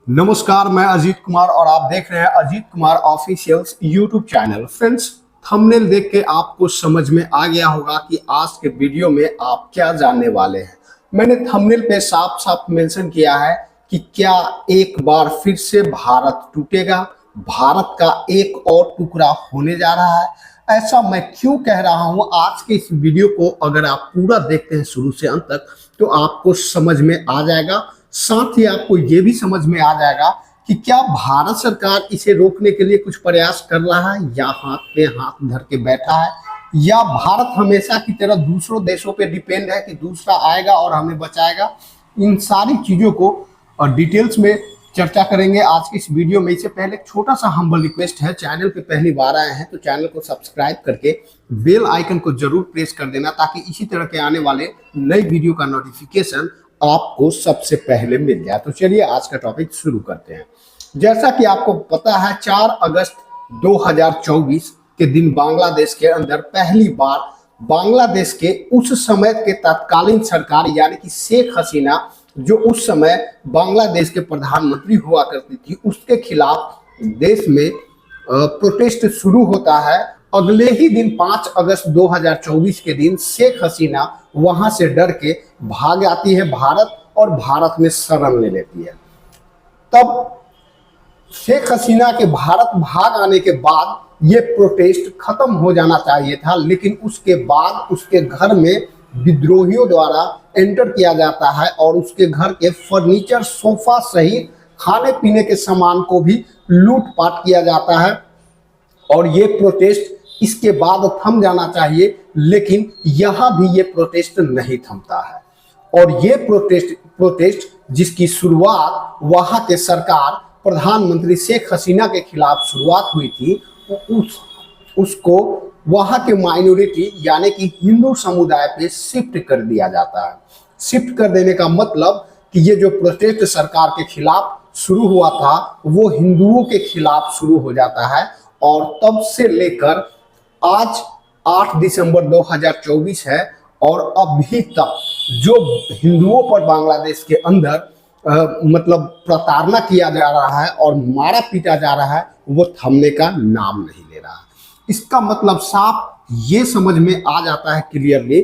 नमस्कार, मैं अजीत कुमार और आप देख रहे हैं Ajit Kumar officials YouTube channel. Friends, thumbnail देख के आपको समझ में आ गया होगा कि आज के वीडियो में आप क्या जानने वाले हैं। मैंने थंबनेल पे साफ साफ मेंशन किया है कि क्या एक बार फिर से भारत टूटेगा, भारत का एक और टुकड़ा होने जा रहा है। ऐसा मैं क्यों कह रहा हूं, आज के इस वीडियो को अगर आप पूरा देखते हैं शुरू से अंत तक तो आपको समझ में आ जाएगा। साथ ही आपको ये भी समझ में आ जाएगा कि क्या भारत सरकार इसे रोकने के लिए कुछ प्रयास कर रहा है या हाथ पे हाथ धर के बैठा है, या भारत हमेशा की तरह दूसरों देशों पे डिपेंड है कि दूसरा आएगा और हमें बचाएगा। इन सारी चीजों को डिटेल्स में चर्चा करेंगे आज की इस वीडियो में। इससे पहले एक छोटा सा हम्बल रिक्वेस्ट है, चैनल पे पहली बार आए हैं तो चैनल को सब्सक्राइब करके बेल आइकन को जरूर प्रेस कर देना, ताकि इसी तरह के आने वाले नई वीडियो का नोटिफिकेशन आपको सबसे पहले मिल जाए। तो चलिए आज का टॉपिक शुरू करते हैं। जैसा कि आपको पता है, 4 अगस्त 2024 के दिन बांग्लादेश के अंदर पहली बार बांग्लादेश के उस समय के तत्कालीन सरकार यानी कि शेख हसीना, जो उस समय बांग्लादेश के प्रधानमंत्री हुआ करती थी, उसके खिलाफ देश में प्रोटेस्ट शुरू होता है। अगले ही दिन 5 अगस्त 2024 के दिन शेख हसीना वहां से डर के भाग आती है भारत और भारत में शरण ले लेती है। तब शेख हसीना के भारत भाग आने के बाद ये प्रोटेस्ट खत्म हो जाना चाहिए था, लेकिन उसके बाद उसके घर में विद्रोहियों द्वारा एंटर किया जाता है और उसके घर के फर्नीचर, सोफा सहित खाने पीने के सामान को भी लूटपाट किया जाता है। और ये प्रोटेस्ट इसके बाद थम जाना चाहिए, लेकिन यहां भी ये प्रोटेस्ट नहीं थमता है। और ये प्रोटेस्ट जिसकी शुरुआत वहां के सरकार प्रधानमंत्री शेख हसीना के खिलाफ शुरुआत हुई थी, उसको वहां के माइनॉरिटी यानी कि हिंदू समुदाय पे शिफ्ट कर दिया जाता है। शिफ्ट कर देने का मतलब कि ये जो प्रोटेस्ट सरकार के खिलाफ शुरू हुआ था वो हिंदुओं के खिलाफ शुरू हो जाता है। और तब से लेकर आज 8 दिसंबर 2024 है और अभी तक जो हिंदुओं पर बांग्लादेश के अंदर मतलब प्रताड़ना किया जा रहा है और मारा पीटा जा रहा है, वो थमने का नाम नहीं ले रहा है। इसका मतलब साफ ये समझ में आ जाता है क्लियरली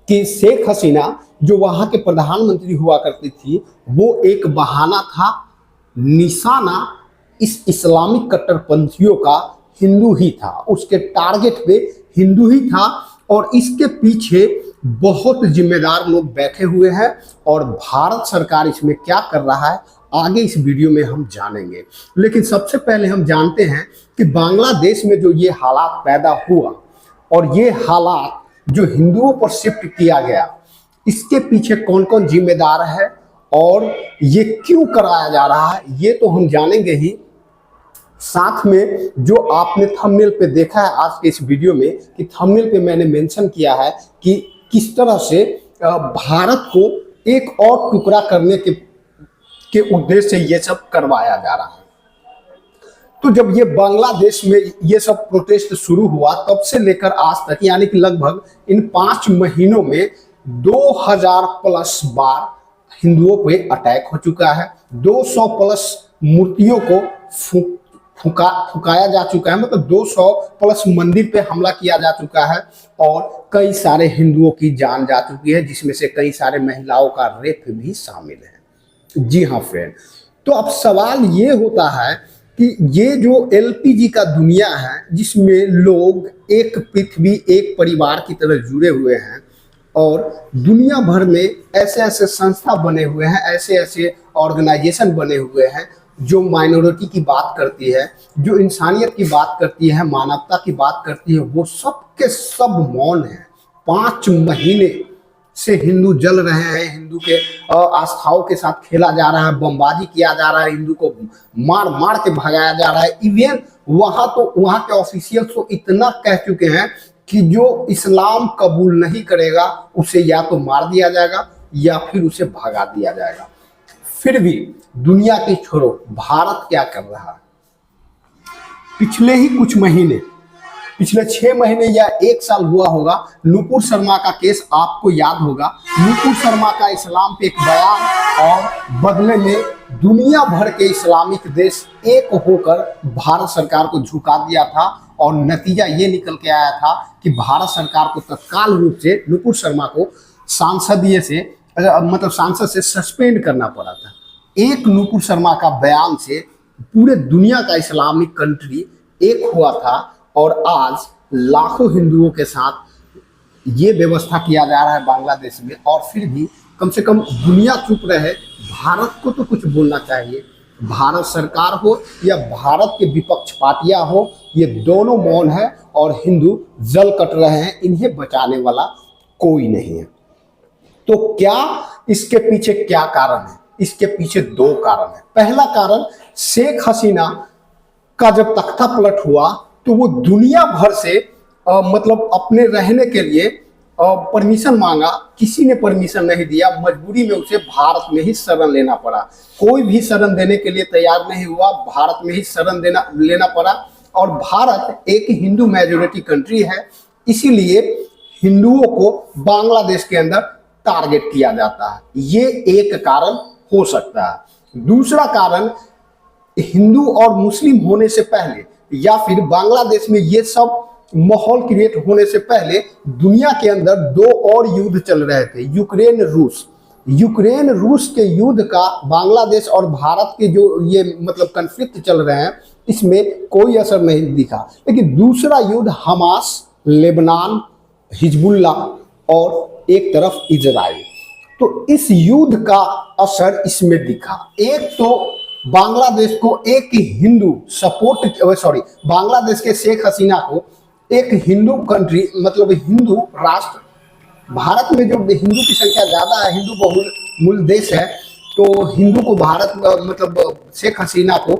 कि शेख हसीना जो वहां के प्रधानमंत्री हुआ करती थी, वो एक बहाना था, निशाना इस इस्लामिक कट्टरपंथियों का हिंदू ही था, उसके टारगेट पे हिंदू ही था। और इसके पीछे बहुत जिम्मेदार लोग बैठे हुए हैं और भारत सरकार इसमें क्या कर रहा है आगे इस वीडियो में हम जानेंगे। लेकिन सबसे पहले हम जानते हैं कि बांग्लादेश में जो ये हालात पैदा हुआ और ये हालात जो हिंदुओं पर शिफ्ट किया गया, इसके पीछे कौन कौन जिम्मेदार है और ये क्यों कराया जा रहा है, ये तो हम जानेंगे ही। साथ में जो आपने थंबनेल पे देखा है आज के इस वीडियो में, कि थंबनेल पे मैंने मेंशन किया है कि किस तरह से भारत को एक और टुकड़ा करने के उद्देश्य से ये सब करवाया जा रहा है। तो जब ये बांग्लादेश में ये सब प्रोटेस्ट शुरू हुआ तब से लेकर आज तक, यानी कि लगभग इन 5 महीनों में 2000 प्लस बार हिंदुओं पे अटैक हो चुका है। 200 प्लस मूर्तियों को फुकाया जा चुका है, मतलब 200 प्लस मंदिर पे हमला किया जा चुका है और कई सारे हिंदुओं की जान जा चुकी है, जिसमें से कई सारे महिलाओं का रेप भी शामिल है। जी हाँ फ्रेंड, तो अब सवाल ये होता है कि ये जो एलपीजी का दुनिया है, जिसमें लोग एक पृथ्वी एक परिवार की तरह जुड़े हुए हैं और दुनिया भर में ऐसे ऐसे संस्था बने हुए हैं, ऐसे ऐसे ऑर्गेनाइजेशन बने हुए हैं जो माइनॉरिटी की बात करती है, जो इंसानियत की बात करती है, मानवता की बात करती है, वो सब के सब मौन है। 5 महीने से हिंदू जल रहे हैं, हिंदू के आस्थाओं के साथ खेला जा रहा है, बमबाजी किया जा रहा है, हिंदू को मार मार के भगाया जा रहा है। इवन वहां के ऑफिशियल्स तो इतना कह चुके हैं कि जो इस्लाम कबूल नहीं करेगा उसे या तो मार दिया जाएगा या फिर उसे भगा दिया जाएगा। फिर भी दुनिया की छोड़ो, भारत क्या कर रहा है? पिछले ही कुछ महीने पिछले 6 महीने या 1 साल हुआ होगा, नुपुर शर्मा का केस आपको याद होगा। नुपुर शर्मा का इस्लाम पे एक बयान और बदले में दुनिया भर के इस्लामिक देश एक होकर भारत सरकार को झुका दिया था और नतीजा ये निकल के आया था कि भारत सरकार को तत्काल रूप से नुपुर शर्मा को सांसद से सस्पेंड करना पड़ा था। एक नुपुर शर्मा का बयान से पूरे दुनिया का इस्लामिक कंट्री एक हुआ था और आज लाखों हिंदुओं के साथ ये व्यवस्था किया जा रहा है बांग्लादेश में, और फिर भी कम से कम दुनिया चुप रहे। भारत को तो कुछ बोलना चाहिए। भारत सरकार हो या भारत के विपक्ष पार्टियां हो, ये दोनों मौन है और हिंदू जल कट रहे हैं। इन्हें बचाने वाला कोई नहीं है। तो क्या इसके पीछे क्या कारण है? इसके पीछे 2 कारण है। पहला कारण, शेख हसीना का जब तख्ता पलट हुआ तो वो दुनिया भर से अपने रहने के लिए परमिशन मांगा, किसी ने परमिशन नहीं दिया। मजबूरी में उसे भारत में ही शरण लेना पड़ा। कोई भी शरण देने के लिए तैयार नहीं हुआ, भारत में ही शरण लेना पड़ा। और भारत एक हिंदू मेजोरिटी कंट्री है, इसीलिए हिंदुओं को बांग्लादेश के अंदर टारगेट किया जाता है। ये एक कारण हो सकता है। दूसरा कारण, हिंदू और मुस्लिम होने से पहले या फिर बांग्लादेश में ये सब माहौल क्रिएट होने से पहले दुनिया के अंदर 2 और युद्ध चल रहे थे, यूक्रेन रूस के युद्ध का बांग्लादेश और भारत के जो ये कन्फ्लिक्ट चल रहे हैं, इसमें कोई असर नहीं दिखा। लेकिन दूसरा युद्ध हमास, लेबनान, हिजबुल्ला और एक तरफ इजराइल, तो इस युद्ध का असर इसमें दिखा। एक तो बांग्लादेश को एक हिंदू बांग्लादेश के शेख हसीना को एक हिंदू कंट्री हिंदू राष्ट्र, भारत में जो हिंदू की संख्या ज्यादा है, हिंदू बहुल देश है, तो हिंदू को भारत शेख हसीना को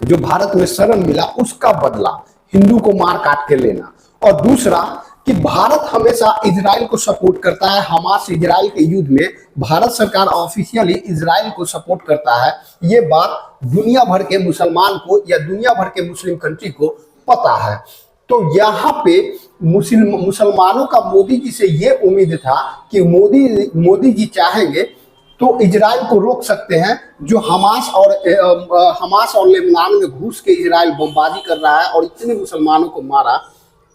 जो भारत में शरण मिला उसका बदला हिंदू को मार काट के लेना। और दूसरा कि भारत हमेशा इजराइल को सपोर्ट करता है। हमास इजराइल के युद्ध में भारत सरकार ऑफिशियली इजराइल को सपोर्ट करता है। ये बात दुनिया भर के मुसलमान को या दुनिया भर के मुस्लिम कंट्री को पता है। तो यहाँ पे मुसलमानों का मोदी जी से ये उम्मीद था कि मोदी जी चाहेंगे तो इजराइल को रोक सकते हैं। जो हमास और लेबनान में घुस के इजराइल बमबारी कर रहा है और इतने मुसलमानों को मारा,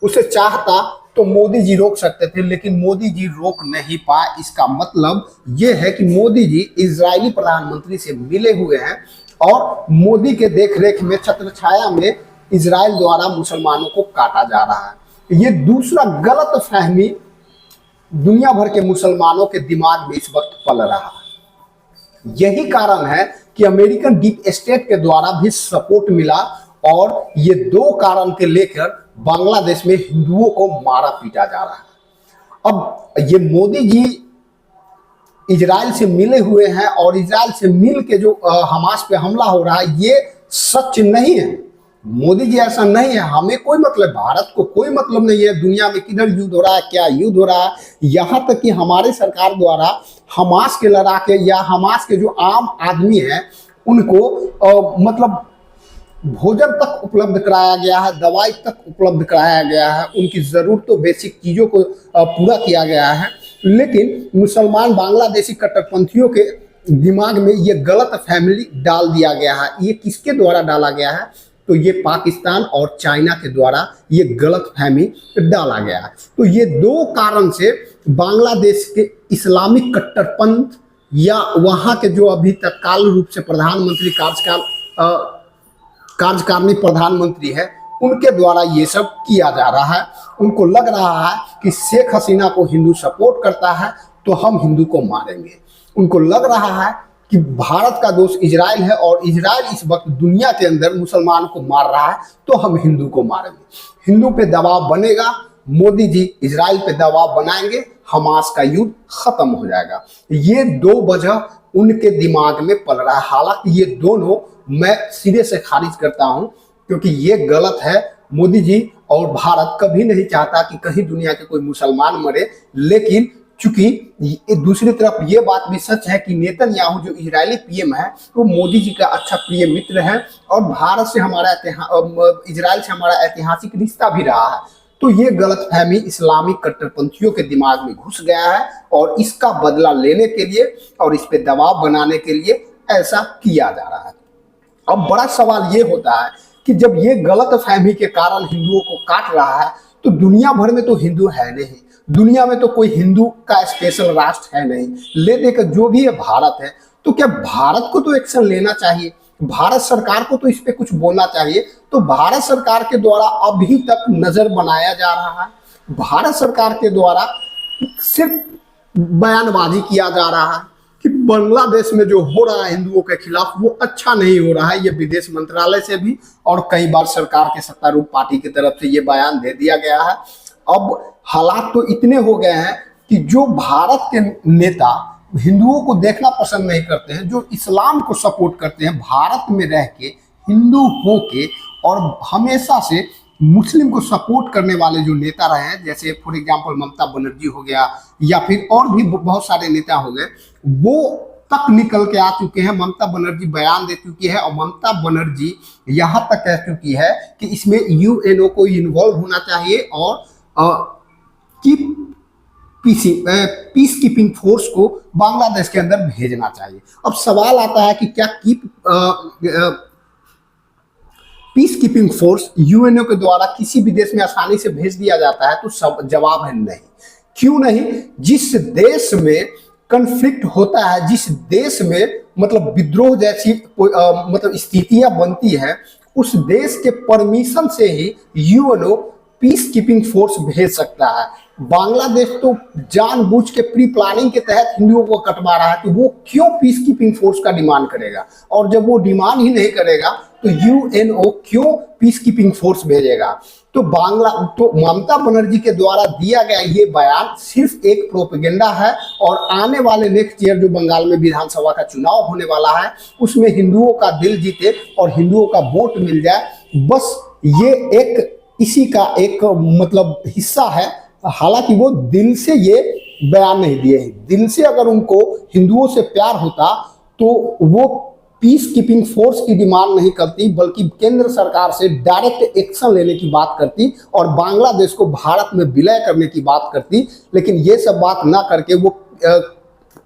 उसे चाहता तो मोदी जी रोक सकते थे, लेकिन मोदी जी रोक नहीं पाए। इसका मतलब ये है कि मोदी जी इजरायली प्रधानमंत्री से मिले हुए हैं और मोदी के देखरेख में, छत्र छाया में इजराइल द्वारा मुसलमानों को काटा जा रहा है। ये दूसरा गलत फहमी दुनिया भर के मुसलमानों के दिमाग में इस वक्त पल रहा है। यही कारण है कि अमेरिकन डीप स्टेट के द्वारा भी सपोर्ट मिला और ये 2 कारण के लेकर बांग्लादेश में हिंदुओं को मारा पीटा जा रहा है। अब ये मोदी जी इजराइल से मिले हुए हैं और इजराइल से मिल के जो हमास पे हमला हो रहा है, ये सच नहीं है। मोदी जी ऐसा नहीं है। हमें कोई मतलब, भारत को कोई मतलब नहीं है दुनिया में किधर युद्ध हो रहा है, क्या युद्ध हो रहा है। यहाँ तक कि हमारे सरकार द्वारा हमास के लड़ाके या हमास के जो आम आदमी हैं उनको भोजन तक उपलब्ध कराया गया है, दवाई तक उपलब्ध कराया गया है, उनकी ज़रूरतों बेसिक चीज़ों को पूरा किया गया है। लेकिन मुसलमान बांग्लादेशी कट्टरपंथियों के दिमाग में ये गलत फैमिली डाल दिया गया है। ये किसके द्वारा डाला गया है? तो ये पाकिस्तान और चाइना के द्वारा ये गलत फहमी डाला गया है। तो ये 2 कारण से बांग्लादेश के इस्लामिक कट्टरपंथ या वहाँ के जो अभी तत्काल रूप से प्रधानमंत्री कार्यकारिणी प्रधानमंत्री है, उनके द्वारा ये सब किया जा रहा है। उनको लग रहा है कि शेख हसीना को हिंदू सपोर्ट करता है तो हम हिंदू को मारेंगे। उनको लग रहा है कि भारत का दोस्त इजराइल है और इजराइल इस वक्त दुनिया के अंदर मुसलमान को मार रहा है तो हम हिंदू को मारेंगे। हिंदू पे दबाव बनेगा, मोदी जी इजराइल पे दबाव बनाएंगे, हमास का युद्ध खत्म हो जाएगा। ये 2 वजह उनके दिमाग में पल रहा है। हालांकि ये दोनों मैं सिरे से खारिज करता हूं, क्योंकि ये गलत है। मोदी जी और भारत कभी नहीं चाहता कि कहीं दुनिया के कोई मुसलमान मरे, लेकिन चूंकि दूसरी तरफ ये बात भी सच है कि नेतन्याहू जो इजरायली पीएम है वो मोदी जी का अच्छा प्रिय मित्र है और भारत से हमारा इजराइल से हमारा ऐतिहासिक रिश्ता भी रहा है। तो ये गलतफहमी इस्लामिक कट्टरपंथियों के दिमाग में घुस गया है और इसका बदला लेने के लिए और इस पे दबाव बनाने के लिए ऐसा किया जा रहा है। अब बड़ा सवाल ये होता है कि जब ये गलतफहमी के कारण हिंदुओं को काट रहा है तो दुनिया भर में तो हिंदू है नहीं, दुनिया में तो कोई हिंदू का स्पेशल राष्ट्र है नहीं, ले देकर जो भी है भारत है। तो क्या भारत को तो एक्शन लेना चाहिए, भारत सरकार को तो इस पे कुछ बोलना चाहिए। तो भारत सरकार के द्वारा अभी तक नजर बनाया जा रहा है, भारत सरकार के द्वारा सिर्फ बयानबाजी किया जा रहा है कि बांग्लादेश में जो हो रहा है हिंदुओं के खिलाफ वो अच्छा नहीं हो रहा है। ये विदेश मंत्रालय से भी और कई बार सरकार के सत्तारूढ़ पार्टी की तरफ से ये बयान दे दिया गया है। अब हालात तो इतने हो गए हैं कि जो भारत के नेता हिंदुओं को देखना पसंद नहीं करते हैं, जो इस्लाम को सपोर्ट करते हैं, भारत में रह के हिंदू हो के और हमेशा से मुस्लिम को सपोर्ट करने वाले जो नेता रहे हैं, जैसे फॉर एग्जांपल ममता बनर्जी हो गया या फिर और भी बहुत सारे नेता हो गए, वो तक निकल के आ चुके हैं। ममता बनर्जी बयान दे चुकी है और ममता बनर्जी यहाँ तक कह चुकी है कि इसमें यूएनओ को इन्वॉल्व होना चाहिए और पीस कीपिंग फोर्स को बांग्लादेश के अंदर भेजना चाहिए। अब सवाल आता है कि क्या पीस कीपिंग फोर्स यूएनओ के द्वारा किसी भी देश में आसानी से भेज दिया जाता है? तो सब जवाब है नहीं। क्यों नहीं? जिस देश में कन्फ्लिक्ट होता है, जिस देश में मतलब विद्रोह जैसी मतलब स्थितियां बनती है, उस देश के परमिशन से ही यूएनओ पीस कीपिंग फोर्स भेज सकता है। बांग्लादेश तो जानबूझ के प्री प्लानिंग के तहत हिंदुओं को कटवा रहा है, तो वो क्यों पीस कीपिंग फोर्स का डिमांड करेगा? और जब वो डिमांड ही नहीं करेगा तो यूएनओ क्यों पीस कीपिंग फोर्स भेजेगा? तो ममता बनर्जी के द्वारा दिया गया ये बयान सिर्फ एक प्रोपेगेंडा है और आने वाले नेक्स्ट ईयर जो बंगाल में विधानसभा का चुनाव होने वाला है उसमें हिंदुओं का दिल जीते और हिंदुओं का वोट मिल जाए, बस ये एक इसी का एक मतलब हिस्सा है। हालांकि वो दिल से ये बयान नहीं दिए हैं। दिल से अगर उनको हिंदुओं से प्यार होता तो वो पीस कीपिंग फोर्स की डिमांड नहीं करती, बल्कि केंद्र सरकार से डायरेक्ट एक्शन लेने की बात करती और बांग्लादेश को भारत में विलय करने की बात करती। लेकिन ये सब बात ना करके वो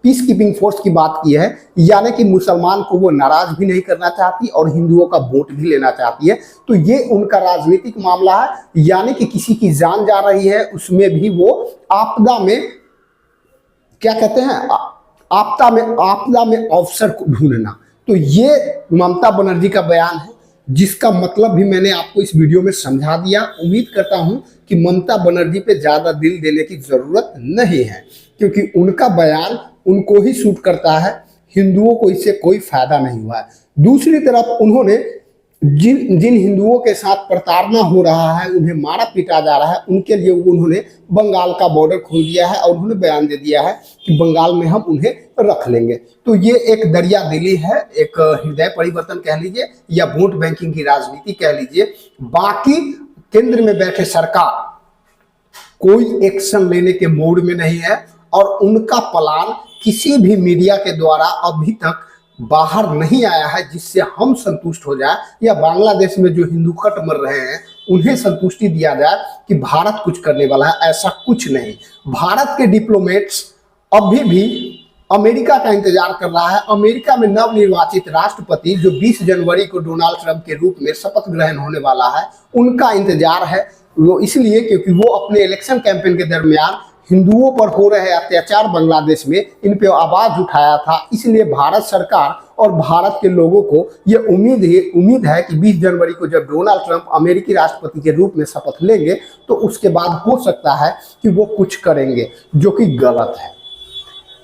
पीस कीपिंग फोर्स की बात की है, यानी कि मुसलमान को वो नाराज भी नहीं करना चाहती और हिंदुओं का वोट भी लेना चाहती है। तो ये उनका राजनीतिक मामला है, यानी कि किसी की जान जा रही है उसमें भी वो आपदा में क्या कहते हैं, आपदा में अवसर को ढूंढना। तो ये ममता बनर्जी का बयान है जिसका मतलब भी मैंने आपको इस वीडियो में समझा दिया। उम्मीद करता हूं कि ममता बनर्जी पे ज्यादा दिल देने की जरूरत नहीं है, क्योंकि उनका बयान उनको ही सूट करता है, हिंदुओं को इससे कोई फायदा नहीं हुआ है। दूसरी तरफ उन्होंने जिन हिंदुओं के साथ प्रताड़ना हो रहा है, उन्हें मारा पीटा जा रहा है, उनके लिए उन्होंने बंगाल का बॉर्डर खोल दिया है और उन्होंने बयान दे दिया है कि बंगाल में हम उन्हें रख लेंगे। तो ये एक दरिया दिली है, एक हृदय परिवर्तन कह लीजिए या वोट बैंकिंग की राजनीति कह लीजिए। बाकी केंद्र में बैठे सरकार कोई एक्शन लेने के मूड में नहीं है और उनका प्लान किसी भी मीडिया के द्वारा अभी तक बाहर नहीं आया है जिससे हम संतुष्ट हो जाए या बांग्लादेश में जो हिंदू कट मर रहे हैं उन्हें संतुष्टि दिया जाए कि भारत कुछ करने वाला है। ऐसा कुछ नहीं। भारत के डिप्लोमेट्स अभी भी अमेरिका का इंतजार कर रहा है। अमेरिका में नवनिर्वाचित राष्ट्रपति जो 20 जनवरी को डोनाल्ड ट्रंप के रूप में शपथ ग्रहण होने वाला है, उनका इंतजार है। वो इसलिए क्योंकि वो अपने इलेक्शन कैंपेन के दरमियान हिंदुओं पर हो रहे अत्याचार बांग्लादेश में इन पे आवाज उठाया था। इसलिए भारत सरकार और भारत के लोगों को ये उम्मीद है कि 20 जनवरी को जब डोनाल्ड ट्रंप अमेरिकी राष्ट्रपति के रूप में शपथ लेंगे तो उसके बाद हो सकता है कि वो कुछ करेंगे, जो कि गलत है।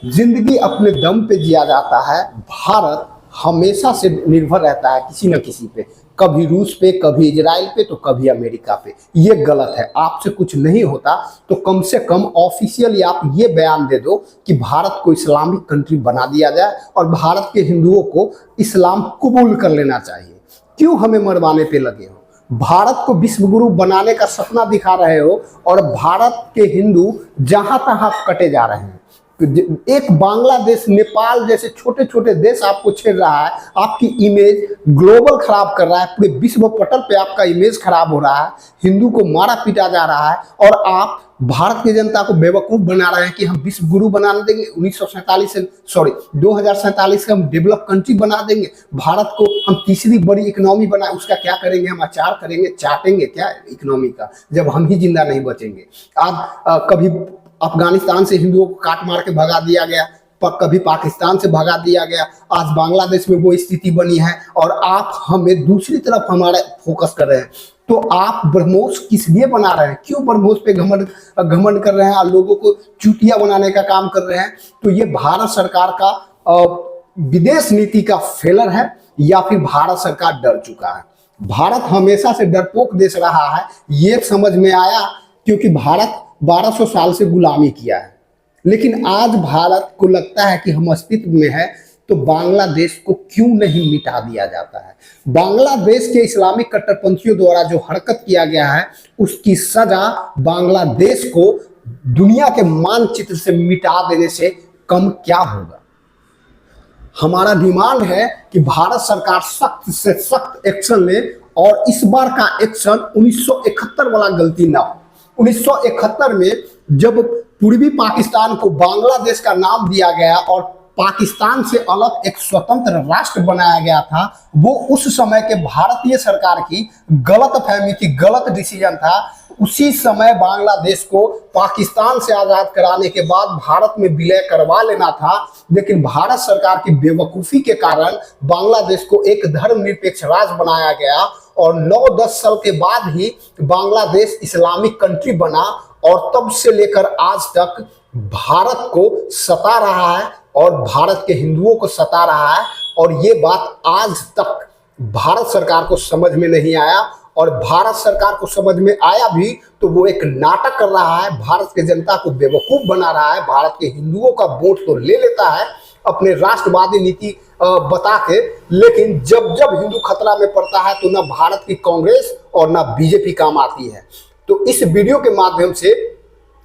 जिंदगी अपने दम पे जिया जाता है। भारत हमेशा से निर्भर रहता है किसी न किसी पे, कभी रूस पे, कभी इजराइल पे, तो कभी अमेरिका पे। ये गलत है। आपसे कुछ नहीं होता तो कम से कम ऑफिशियली आप ये बयान दे दो कि भारत को इस्लामिक कंट्री बना दिया जाए और भारत के हिंदुओं को इस्लाम कबूल कर लेना चाहिए। क्यों हमें मरवाने पे लगे हो? भारत को विश्व गुरु बनाने का सपना दिखा रहे हो और भारत के हिंदू जहां तहां कटे जा रहे हैं। एक बांग्लादेश, नेपाल जैसे छोटे छोटे देश आपको छेड़ रहा है, आपकी इमेज ग्लोबल खराब कर रहा है, पूरे विश्व पटल पे आपका इमेज खराब हो रहा है, हिंदू को मारा पीटा जा रहा है और आप भारत की जनता को बेवकूफ बना रहे हैं कि हम विश्व गुरु बना देंगे 1947 से, सॉरी 2047 से हम डेवलप कंट्री बना देंगे, भारत को हम तीसरी बड़ी इकोनॉमी बना, उसका क्या करेंगे, हम अचार करेंगे, चाटेंगे क्या इकोनॉमी का, जब हम ही जिंदा नहीं बचेंगे। आज कभी अफगानिस्तान से हिंदुओं को काट मार के भगा दिया गया, कभी पाकिस्तान से भगा दिया गया, आज बांग्लादेश में वो स्थिति बनी है और आप हमें दूसरी तरफ हमारे फोकस कर रहे हैं। तो आप ब्रह्मोस किस लिए बना रहे हैं, क्यों ब्रह्मोस पे घमंड कर रहे हैं और लोगों को चूतिया बनाने का काम कर रहे हैं? तो ये भारत सरकार का विदेश नीति का फेलर है या फिर भारत सरकार डर चुका है? भारत हमेशा से डरपोक देश रहा है, ये समझ में आया क्योंकि भारत 1200 साल से गुलामी किया है, लेकिन आज भारत को लगता है कि हम अस्तित्व में है, तो बांग्लादेश को क्यों नहीं मिटा दिया जाता है? बांग्लादेश के इस्लामिक कट्टरपंथियों द्वारा जो हरकत किया गया है, उसकी सजा बांग्लादेश को दुनिया के मानचित्र से मिटा देने से कम क्या होगा? हमारा डिमांड है कि भारत सरकार सख्त से सख्त एक्शन ले और इस बार का एक्शन 1971 वाला गलती ना हो। 1971 में जब पूर्वी पाकिस्तान को बांग्लादेश का नाम दिया गया और पाकिस्तान से अलग एक स्वतंत्र राष्ट्र बनाया गया था, वो उस समय के भारतीय सरकार की गलत फहमी थी, गलत डिसीजन था। उसी समय बांग्लादेश को पाकिस्तान से आजाद कराने के बाद भारत में विलय करवा लेना था, लेकिन भारत सरकार की बेवकूफी के कारण बांग्लादेश को एक धर्मनिरपेक्ष राज्य बनाया गया और 9-10 साल के बाद ही बांग्लादेश इस्लामिक कंट्री बना और तब से लेकर आज तक भारत को सता रहा है और भारत के हिंदुओं को सता रहा है। और ये बात आज तक भारत सरकार को समझ में नहीं आया, और भारत सरकार को समझ में आया भी तो वो एक नाटक कर रहा है, भारत की जनता को बेवकूफ बना रहा है, भारत के हिंदुओं का वोट तो ले लेता है अपने राष्ट्रवादी नीति बता के, लेकिन जब जब हिंदू खतरा में पड़ता है तो ना भारत की कांग्रेस और ना बीजेपी काम आती है। तो इस वीडियो के माध्यम से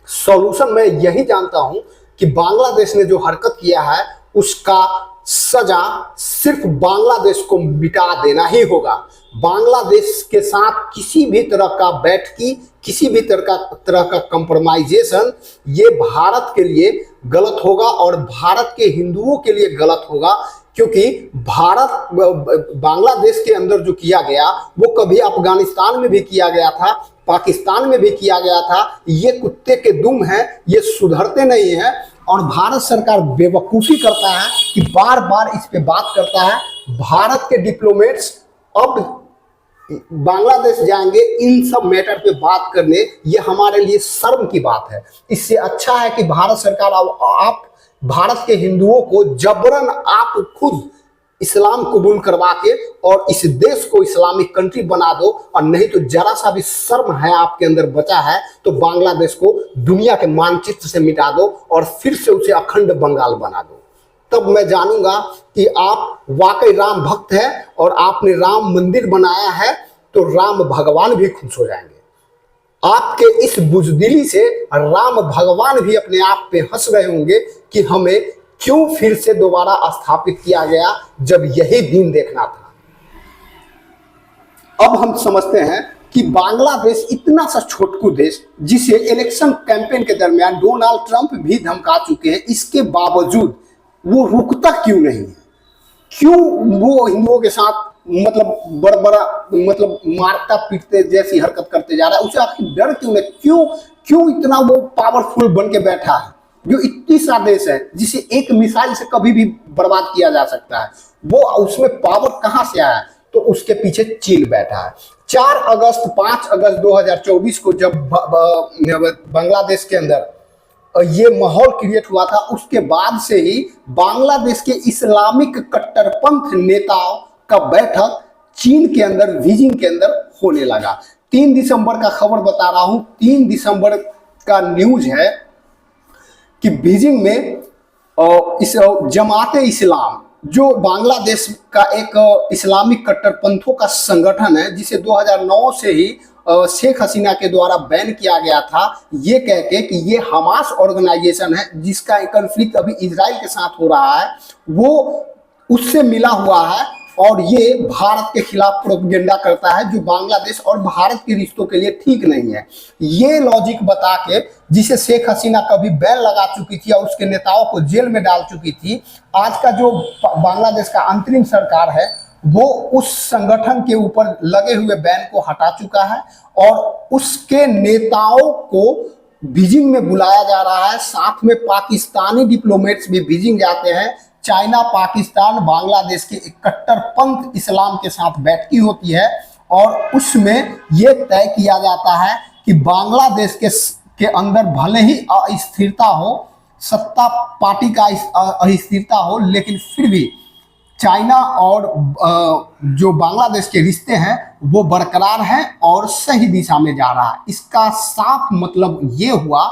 सॉल्यूशन मैं यही जानता हूं कि बांग्लादेश ने जो हरकत किया है उसका सजा सिर्फ बांग्लादेश को मिटा देना ही होगा। बांग्लादेश के साथ किसी भी तरह का बैठकी, किसी भी तरह का कंप्रोमाइजेशन ये भारत के लिए गलत होगा और भारत के हिंदुओं के लिए गलत होगा, क्योंकि भारत बांग्लादेश के अंदर जो किया गया वो कभी अफगानिस्तान में भी किया गया था, पाकिस्तान में भी किया गया था। ये कुत्ते के दुम हैं, ये सुधरते नहीं हैं और भारत सरकार बेवकूफ़ी करता है कि बार बार इस पे बात करता है। भारत के डिप्लोमेट्स अब बांग्लादेश जाएंगे इन सब मैटर पे बात करने, ये हमारे लिए शर्म की बात है। इससे अच्छा है कि भारत सरकार आप भारत के हिंदुओं को जबरन आप खुद इस्लाम कबूल करवा के और इस देश को इस्लामिक कंट्री बना दो, और नहीं तो जरा सा भी शर्म है आपके अंदर बचा है तो बांग्लादेश को दुनिया के मानचित्र से मिटा दो और फिर से उसे अखंड बंगाल बना दो। तब मैं जानूंगा कि आप वाकई राम भक्त हैं और आपने राम मंदिर बनाया है, तो राम भगवान भी खुश हो जाएंगे। आपके इस बुजदिली से राम भगवान भी अपने आप पे हंस रहे होंगे कि हमें क्यों फिर से दोबारा स्थापित किया गया जब यही दिन देखना था। अब हम समझते हैं कि बांग्लादेश इतना सा छोटकू देश जिसे इलेक्शन कैंपेन के दरमियान डोनाल्ड ट्रंप भी धमका चुके हैं, इसके बावजूद वो रुकता क्यों नहीं है? क्यों वो हिंदुओं के साथ मतलब मारता पीटते जैसी हरकत करते जा रहा है? उसे आपकी डर क्यों नहीं? क्यों इतना वो पावरफुल बन के बैठा है? जो इतनी सा देश है जिसे एक मिसाइल से कभी भी बर्बाद किया जा सकता है, वो उसमें पावर कहां से आया? तो उसके पीछे चीन बैठा है। 5 अगस्त 2024 को जब बांग्लादेश के अंदर ये माहौल क्रिएट हुआ था, उसके बाद से ही बांग्लादेश के इस्लामिक कट्टरपंथ नेताओं का बैठक चीन के अंदर, बीजिंग के अंदर होने लगा। 3 दिसंबर का खबर बता रहा हूं, 3 दिसंबर का न्यूज है कि बीजिंग में इस जमाते इस्लाम जो बांग्लादेश का एक इस्लामिक कट्टरपंथों का संगठन है, जिसे 2009 से ही शेख हसीना के द्वारा बैन किया गया था, ये कह के कि ये हमास ऑर्गेनाइजेशन है जिसका कॉन्फ्लिक्ट अभी इजराइल के साथ हो रहा है, वो उससे मिला हुआ है और ये भारत के खिलाफ प्रोपेगेंडा करता है जो बांग्लादेश और भारत के रिश्तों के लिए ठीक नहीं है। ये लॉजिक बता के, जिसे शेख हसीना कभी बैन लगा चुकी थी और उसके नेताओं को जेल में डाल चुकी थी, आज का जो बांग्लादेश का अंतरिम सरकार है वो उस संगठन के ऊपर लगे हुए बैन को हटा चुका है और उसके नेताओं को बीजिंग में बुलाया जा रहा है। साथ में पाकिस्तानी डिप्लोमेट्स भी बीजिंग जाते हैं। चाइना, पाकिस्तान, बांग्लादेश के कट्टरपंथ इस्लाम के साथ बैठकी होती है और उसमें यह तय किया जाता है कि बांग्लादेश के अंदर भले ही अस्थिरता हो, सत्ता पार्टी का अस्थिरता हो, लेकिन फिर भी चाइना और जो बांग्लादेश के रिश्ते हैं वो बरकरार हैं और सही दिशा में जा रहा है। इसका साफ मतलब ये हुआ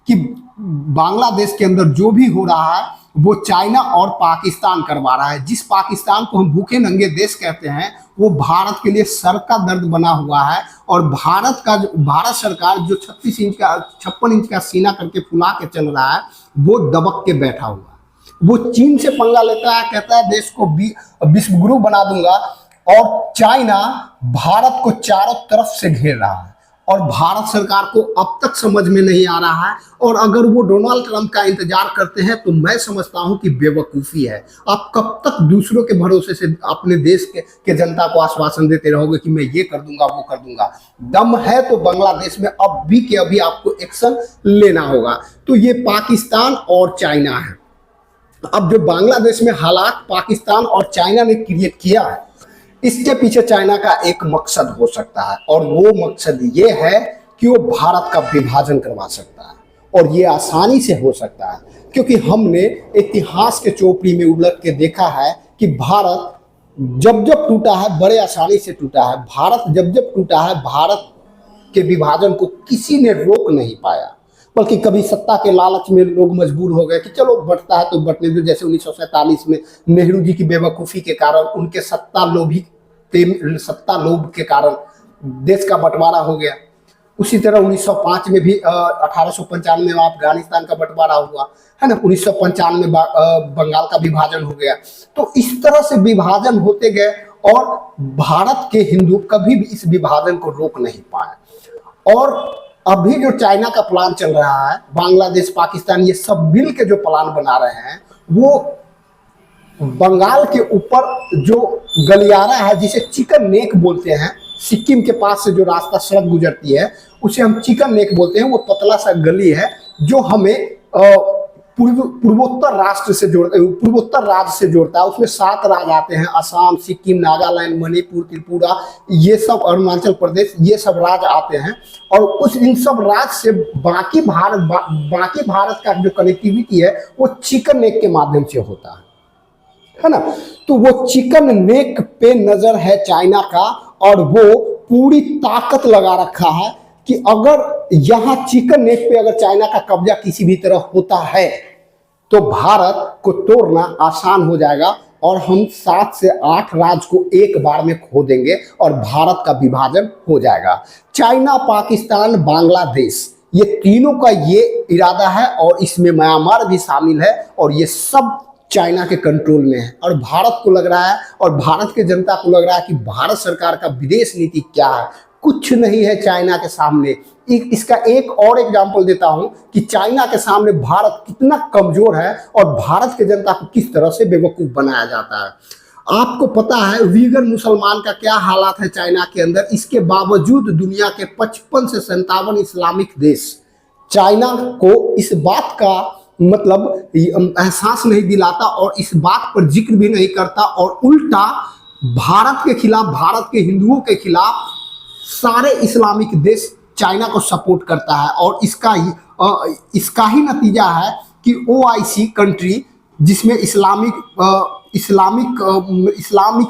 कि बांग्लादेश के अंदर जो भी हो रहा है वो चाइना और पाकिस्तान करवा रहा है। जिस पाकिस्तान को हम भूखे नंगे देश कहते हैं वो भारत के लिए सर का दर्द बना हुआ है और भारत सरकार जो 56 इंच का सीना करके फुला के चल रहा है वो दबक के बैठा हुआ है। वो चीन से पंगा लेता है, कहता है देश को विश्व गुरु बना दूंगा और चाइना भारत को चारों तरफ से घेर रहा है और भारत सरकार को अब तक समझ में नहीं आ रहा है। और अगर वो डोनाल्ड ट्रंप का इंतजार करते हैं तो मैं समझता हूं कि बेवकूफ़ी है। आप कब तक दूसरों के भरोसे से अपने देश के जनता को आश्वासन देते रहोगे कि मैं ये कर दूंगा, वो कर दूंगा। दम है तो बांग्लादेश में अब भी के अभी आपको एक्शन लेना होगा। तो ये पाकिस्तान और चाइना है। अब जो बांग्लादेश में हालात पाकिस्तान और चाइना ने क्रिएट किया है, इसके पीछे चाइना का एक मकसद हो सकता है और वो मकसद ये है कि वो भारत का विभाजन करवा सकता है और ये आसानी से हो सकता है क्योंकि हमने इतिहास के चौपड़ी में उलट के देखा है कि भारत जब जब टूटा है बड़े आसानी से टूटा है। भारत जब जब टूटा है, भारत के विभाजन को किसी ने रोक नहीं पाया, बल्कि कभी सत्ता के लालच में लोग मजबूर हो गए कि चलो बंटता है तो बंटने दो। जैसे 1947 में नेहरू जी की बेवकूफ़ी के कारण, उनके सत्ता लोभ के कारण देश का बंटवारा हो गया। उसी तरह 1905 में भी 1895 में अफगानिस्तान का बंटवारा हुआ है ना। 1995 में बंगाल का विभाजन हो गया। तो इस तरह से विभाजन होते गए और भारत के हिंदू कभी भी इस विभाजन को रोक नहीं पाए। और अभी जो चाइना का प्लान चल रहा है, बांग्लादेश, पाकिस्तान, ये सब मिल के जो प्लान बना रहे हैं वो बंगाल के ऊपर जो गलियारा है जिसे चिकन नेक बोलते हैं, सिक्किम के पास से जो रास्ता सड़क गुजरती है उसे हम चिकन नेक बोलते हैं। वो पतला सा गली है जो हमें पूर्वोत्तर राज्य से जोड़ता है। उसमें 7 राज्य आते हैं, असम, सिक्किम, नागालैंड, मणिपुर, त्रिपुरा, ये सब, अरुणाचल प्रदेश, ये सब राज्य आते हैं। और इन सब राज्य से बाकी भारत का जो कनेक्टिविटी है वो चिकन नेक के माध्यम से होता है ना। तो वो चिकन नेक पे नजर है चाइना का और वो पूरी ताकत लगा रखा है कि अगर यहां चिकन नेक पे अगर चाइना का कब्जा किसी भी तरह होता है तो भारत को तोड़ना आसान हो जाएगा और हम 7 से 8 राज्य को एक बार में खो देंगे और भारत का विभाजन हो जाएगा। चाइना, पाकिस्तान, बांग्लादेश, ये तीनों का ये इरादा है और इसमें म्यांमार भी शामिल है और ये सब चाइना के कंट्रोल में है। और भारत को लग रहा है और भारत के जनता को लग रहा है कि भारत सरकार का विदेश नीति क्या है, कुछ नहीं है चाइना के सामने। इसका एक और एग्जांपल देता हूं कि चाइना के सामने भारत कितना कमजोर है और भारत के जनता को किस तरह से बेवकूफ बनाया जाता है। आपको पता है वीगर मुसलमान का क्या हालात है चाइना के अंदर। इसके बावजूद दुनिया के 55 से 57 इस्लामिक देश चाइना को इस बात का मतलब एहसास नहीं दिलाता और इस बात पर जिक्र भी नहीं करता और उल्टा भारत के खिलाफ, भारत के हिंदुओं के खिलाफ सारे इस्लामिक देश चाइना को सपोर्ट करता है। और इसका ही नतीजा है कि OIC कंट्री, जिसमें इस्लामिक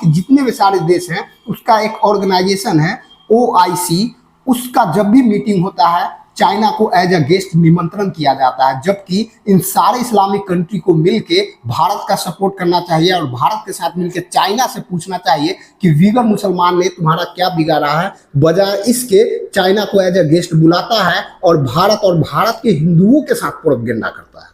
जितने भी सारे देश हैं, उसका एक ऑर्गेनाइजेशन है OIC, उसका जब भी मीटिंग होता है चाइना को एज अ गेस्ट निमंत्रण किया जाता है, जबकि इन सारे इस्लामिक कंट्री को मिलके भारत का सपोर्ट करना चाहिए और भारत के साथ मिलकर चाइना से पूछना चाहिए कि वीगर मुसलमान ने तुम्हारा क्या बिगाड़ा है। बजाय इसके चाइना को एज अ गेस्ट बुलाता है और भारत के हिंदुओं के साथ प्रोपेगेंडा करता है।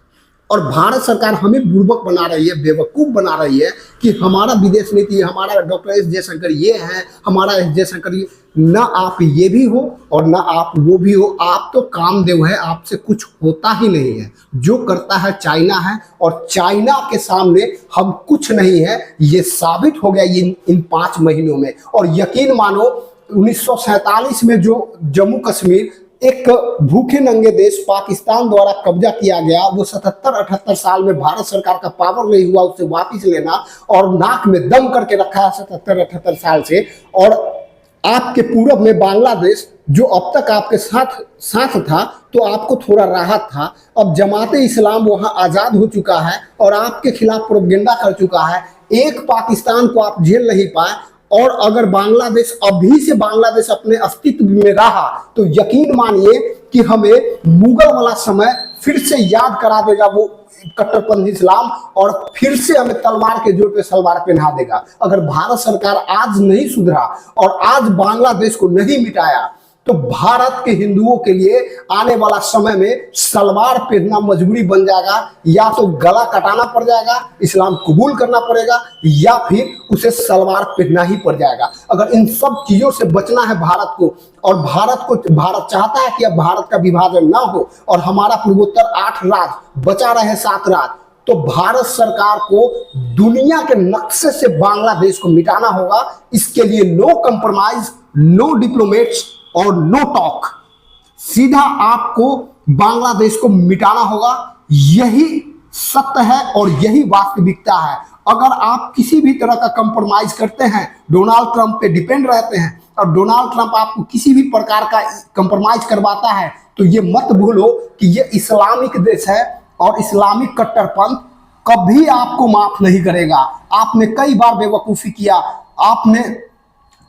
और भारत सरकार हमें बुर्बक बना रही है, बेवकूफ़ बना रही है कि हमारा विदेश नीति, हमारा डॉक्टर एस जयशंकर ये है, हमारा एस जयशंकर ये। ना आप ये भी हो और ना आप वो भी हो, आप तो कामदेव है, आपसे कुछ होता ही नहीं है। जो करता है चाइना है और चाइना के सामने हम कुछ नहीं है, ये साबित हो गया इन 5 महीनों में। और यकीन मानो 1947 में जो जम्मू कश्मीर एक भूखे नंगे देश पाकिस्तान द्वारा कब्जा किया गया, वो 77-78 साल में भारत सरकार का पावर नहीं हुआ उसे वापस लेना, और नाक में दम करके रखा है 77-78 साल से। और आपके पूरब में बांग्लादेश जो अब तक आपके साथ था, तो आपको थोड़ा राहत था। अब जमाते इस्लाम वहां आजाद हो चुका है और आपके खिलाफ प्रोपेगेंडा कर चुका है। एक पाकिस्तान को आप झेल नहीं पाए, और अगर बांग्लादेश अभी से बांग्लादेश अपने अस्तित्व में रहा तो यकीन मानिए कि हमें मुगल वाला समय फिर से याद करा देगा वो कट्टरपंथी इस्लाम, और फिर से हमें तलवार के जोर पे सलवार पहना देगा। अगर भारत सरकार आज नहीं सुधरा और आज बांग्लादेश को नहीं मिटाया, तो भारत के हिंदुओं के लिए आने वाला समय में सलवार पहनना मजबूरी बन जाएगा। या तो गला कटाना पड़ जाएगा, इस्लाम कबूल करना पड़ेगा, या फिर उसे सलवार पहनना ही पड़ जाएगा। अगर इन सब चीजों से बचना है भारत को, और भारत चाहता है कि अब भारत का विभाजन ना हो और हमारा पूर्वोत्तर 8 राज्य बचा रहे 7 राज्य, तो भारत सरकार को दुनिया के नक्शे से बांग्लादेश को मिटाना होगा। इसके लिए नो कंप्रोमाइज, नो डिप्लोमेट्स और नो टॉक, सीधा आपको बांग्लादेश को मिटाना होगा। यही सत्य है और यही वास्तविकता है। अगर आप किसी भी तरह का कंप्रोमाइज करते हैं, डोनाल्ड ट्रंप पे डिपेंड रहते हैं, और डोनाल्ड ट्रंप आपको किसी भी प्रकार का कंप्रोमाइज करवाता है, तो ये मत भूलो कि ये इस्लामिक देश है और इस्लामिक कट्टरपंथ कभी आपको माफ नहीं करेगा। आपने कई बार बेवकूफ़ी किया, आपने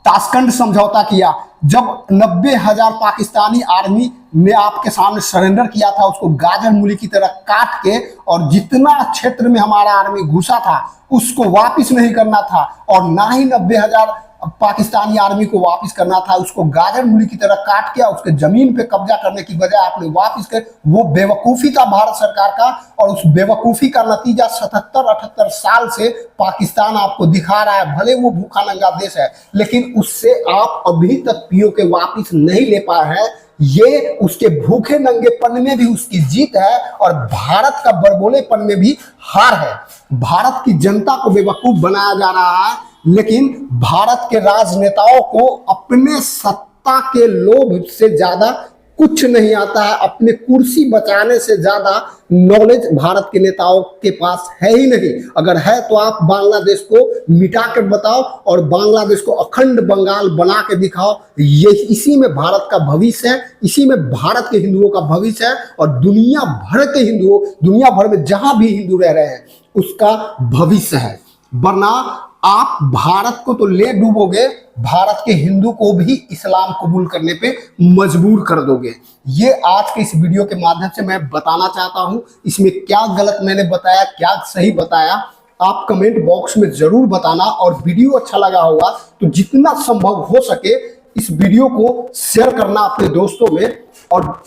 ताशकंद समझौता किया, जब 90,000 पाकिस्तानी आर्मी ने आपके सामने सरेंडर किया था, उसको गाजर मूली की तरह काट के, और जितना क्षेत्र में हमारा आर्मी घुसा था उसको वापस नहीं करना था, और ना ही 90,000 पाकिस्तानी आर्मी को वापस करना था, उसको गाजर मूली की तरह काट के उसके जमीन पे कब्जा करने की बजाय आपने वापस कर। वो बेवकूफ़ी था भारत सरकार का, और उस बेवकूफ़ी का नतीजा 77-78 साल से पाकिस्तान आपको दिखा रहा है। भले वो भूखा नंगा देश है, लेकिन उससे आप अभी तक पीओके वापस नहीं ले पाए हैं। ये उसके भूखे नंगेपन में भी उसकी जीत है, और भारत का बड़बोलेपन में भी हार है। भारत की जनता को बेवकूफ बनाया जा रहा है, लेकिन भारत के राजनेताओं को अपने सत्ता के लोभ से ज्यादा कुछ नहीं आता है। अपने कुर्सी बचाने से ज्यादा नॉलेज भारत के नेताओं के पास है ही नहीं। अगर है तो आप बांग्लादेश को मिटा कर बताओ और बांग्लादेश को अखंड बंगाल बना के दिखाओ। ये इसी में भारत का भविष्य है, इसी में भारत के हिंदुओं का भविष्य है, और दुनिया भर के हिंदुओं, दुनिया भर में जहां भी हिंदू रह रहे हैं उसका भविष्य है। वरना आप भारत को तो ले डूबोगे, भारत के हिंदू को भी इस्लाम कबूल करने पे मजबूर कर दोगे। ये आज के इस वीडियो के माध्यम से मैं बताना चाहता हूं। इसमें क्या गलत मैंने बताया, क्या सही बताया, आप कमेंट बॉक्स में जरूर बताना। और वीडियो अच्छा लगा होगा तो जितना संभव हो सके इस वीडियो को शेयर करना अपने दोस्तों में, और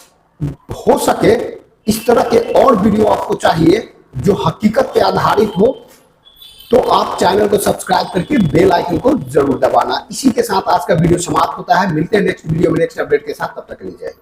हो सके इस तरह के और वीडियो आपको चाहिए जो हकीकत पे आधारित हो, तो आप चैनल को सब्सक्राइब करके बेल आइकन को जरूर दबाना। इसी के साथ आज का वीडियो समाप्त होता है। मिलते हैं नेक्स्ट वीडियो में नेक्स्ट अपडेट के साथ, तब तक के लिए जय हिंद।